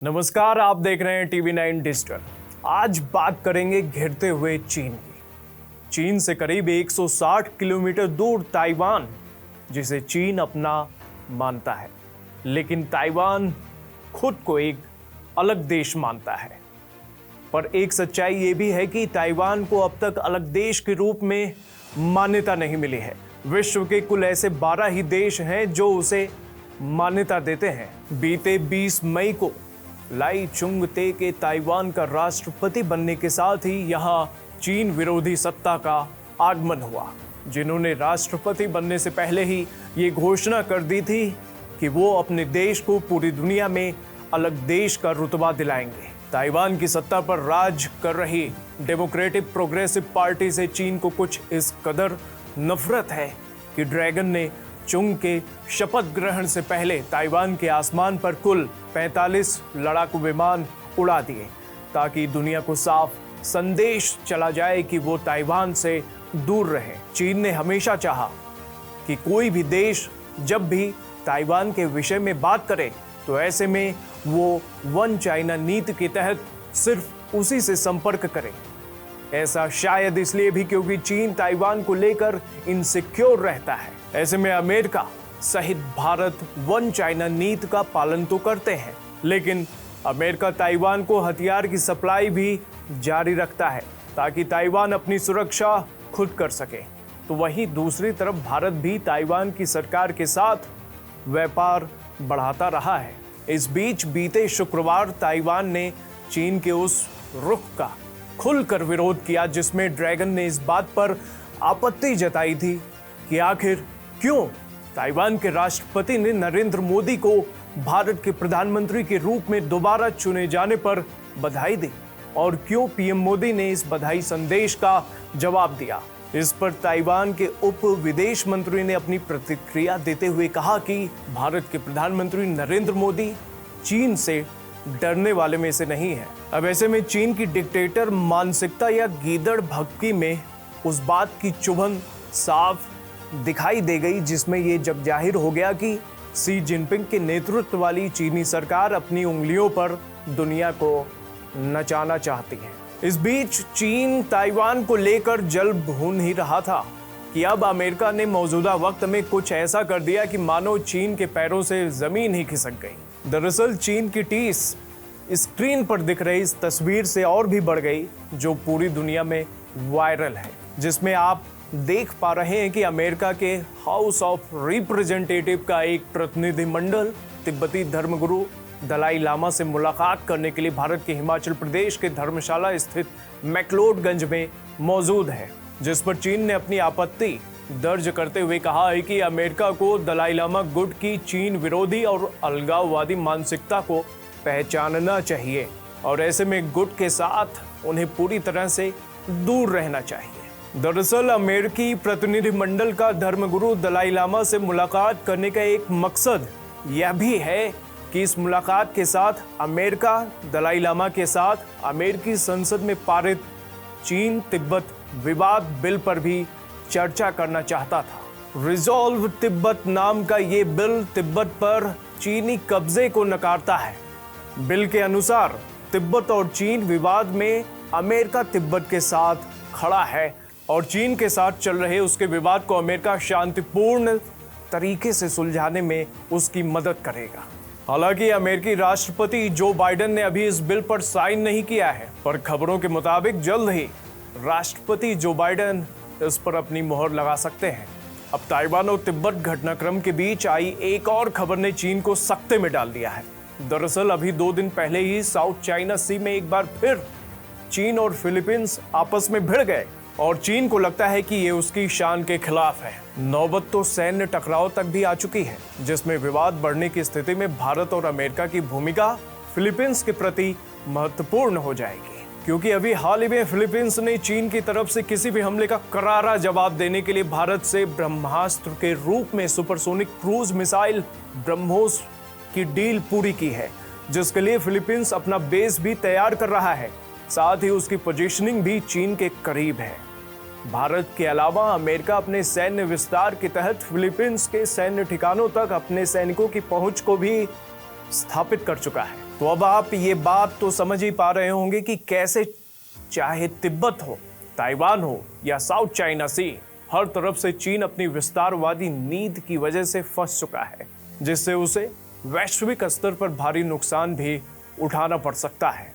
नमस्कार, आप देख रहे हैं टीवी9 डिजिटल। आज बात करेंगे घिरते हुए चीन की। चीन से करीब 160 किलोमीटर दूर ताइवान, जिसे चीन अपना मानता है, लेकिन ताइवान खुद को एक अलग देश मानता है। पर एक सच्चाई ये भी है कि ताइवान को अब तक अलग देश के रूप में मान्यता नहीं मिली है। विश्व के कुल ऐसे 12 ही देश हैं जो उसे मान्यता देते हैं। बीते 20 मई को लाई चुंग-ते के ताइवान का राष्ट्रपति बनने के साथ ही यहां चीन विरोधी सत्ता का आगमन हुआ, जिन्होंने राष्ट्रपति बनने से पहले ही ये घोषणा कर दी थी कि वो अपने देश को पूरी दुनिया में अलग देश का रुतबा दिलाएंगे। ताइवान की सत्ता पर राज कर रही डेमोक्रेटिक प्रोग्रेसिव पार्टी से चीन को कुछ इस कदर नफरत है कि ड्रैगन ने चुंग के शपथ ग्रहण से पहले ताइवान के आसमान पर कुल 45 लड़ाकू विमान उड़ा दिए, ताकि दुनिया को साफ संदेश चला जाए कि वो ताइवान से दूर रहे। चीन ने हमेशा चाहा कि कोई भी देश जब भी ताइवान के विषय में बात करे तो ऐसे में वो वन चाइना नीति के तहत सिर्फ उसी से संपर्क करे। ऐसा शायद इसलिए भी क्योंकि चीन ताइवान को लेकर इनसिक्योर रहता है। ऐसे में अमेरिका सहित भारत वन चाइना नीति का पालन तो करते हैं, लेकिन अमेरिका ताइवान को हथियार की सप्लाई भी जारी रखता है ताकि ताइवान अपनी सुरक्षा खुद कर सके। तो वहीं दूसरी तरफ भारत भी ताइवान की सरकार के साथ व्यापार बढ़ाता रहा है। इस बीच बीते शुक्रवार ताइवान ने चीन के उस रुख का खुलकर विरोध किया, जिसमें ड्रैगन ने इस बात पर आपत्ति जताई थी कि आखिर क्यों ताइवान के राष्ट्रपति ने नरेंद्र मोदी को भारत के प्रधानमंत्री के रूप में दोबारा चुने जाने पर बधाई दी और क्यों पीएम मोदी ने इस बधाई संदेश का जवाब दिया। इस पर ताइवान के उप विदेश मंत्री ने अपनी प्रतिक्रिया देते हुए कहा कि भारत के प्रधानमंत्री नरेंद्र मोदी चीन से डरने वाले में से नहीं है। अब ऐसे में चीन की डिक्टेटर मानसिकता या गीदड़ भक्ति में उस बात की चुभन साफ दिखाई दे गई, जिसमें ये जग जाहिर हो गया कि शी जिनपिंग के नेतृत्व वाली चीनी सरकार अपनी उंगलियों पर दुनिया को नचाना चाहती है। इस बीच चीन ताइवान को लेकर जल भून ही रहा था कि अब अमेरिका ने मौजूदा वक्त में कुछ ऐसा कर दिया कि मानो चीन के पैरों से जमीन ही खिसक गई। दरअसल चीन की टीस स्क्रीन पर दिख रही इस तस्वीर से और भी बढ़ गई, जो पूरी दुनिया में वायरल है, जिसमें आप देख पा रहे हैं कि अमेरिका के हाउस ऑफ रिप्रेजेंटेटिव का एक प्रतिनिधिमंडल तिब्बती धर्मगुरु दलाई लामा से मुलाकात करने के लिए भारत के हिमाचल प्रदेश के धर्मशाला स्थित मैक्लोडगंज में मौजूद है, जिस पर चीन ने अपनी आपत्ति दर्ज करते हुए कहा है कि अमेरिका को दलाई लामा गुट की चीन विरोधी और अलगाववादी मानसिकता को पहचानना चाहिए और ऐसे में गुट के साथ उन्हें पूरी तरह से दूर रहना चाहिए। दरअसल अमेरिकी प्रतिनिधिमंडल का धर्मगुरु दलाई लामा से मुलाकात करने का एक मकसद यह भी है कि इस मुलाकात के साथ अमेरिका दलाई लामा के साथ अमेरिकी संसद में पारित चीन तिब्बत विवाद बिल पर भी चर्चा करना चाहता था। रिजॉल्व तिब्बत नाम का ये बिल तिब्बत पर चीनी कब्जे को नकारता है। बिल के अनुसार तिब्बत और चीन विवाद में अमेरिका तिब्बत के साथ खड़ा है और चीन के साथ चल रहे उसके विवाद को अमेरिका शांतिपूर्ण तरीके से सुलझाने में उसकी मदद करेगा। हालांकि अमेरिकी राष्ट्रपति जो बाइडेन ने अभी इस बिल पर साइन नहीं किया है, पर खबरों के मुताबिक जल्द ही राष्ट्रपति जो बाइडेन इस पर अपनी मोहर लगा सकते हैं। अब ताइवान और तिब्बत घटनाक्रम के बीच आई एक और खबर ने चीन को सख्ते में डाल दिया है। दरअसल अभी 2 दिन पहले ही साउथ चाइना सी में एक बार फिर चीन और फिलीपींस आपस में भिड़ गए और चीन को लगता है कि ये उसकी शान के खिलाफ है। नौबत तो सैन्य टकराव तक भी आ चुकी है, जिसमें विवाद बढ़ने की स्थिति में भारत और अमेरिका की भूमिका फिलीपींस के प्रति महत्वपूर्ण हो जाएगी, क्योंकि अभी हाल ही में फिलीपींस ने चीन की तरफ से किसी भी हमले का करारा जवाब देने के लिए भारत से ब्रह्मास्त्र के रूप में सुपरसोनिक क्रूज मिसाइल ब्रह्मोस की डील पूरी की है, जिसके लिए फिलीपींस अपना बेस भी तैयार कर रहा है। साथ ही उसकी पोजीशनिंग भी चीन के करीब है। भारत के अलावा अमेरिका अपने सैन्य विस्तार के तहत फिलीपींस के सैन्य ठिकानों तक अपने सैनिकों की पहुंच को भी स्थापित कर चुका है। तो अब आप ये बात तो समझ ही पा रहे होंगे कि कैसे चाहे तिब्बत हो, ताइवान हो या साउथ चाइना सी, हर तरफ से चीन अपनी विस्तारवादी नीति की वजह से फंस चुका है, जिससे उसे वैश्विक स्तर पर भारी नुकसान भी उठाना पड़ सकता है।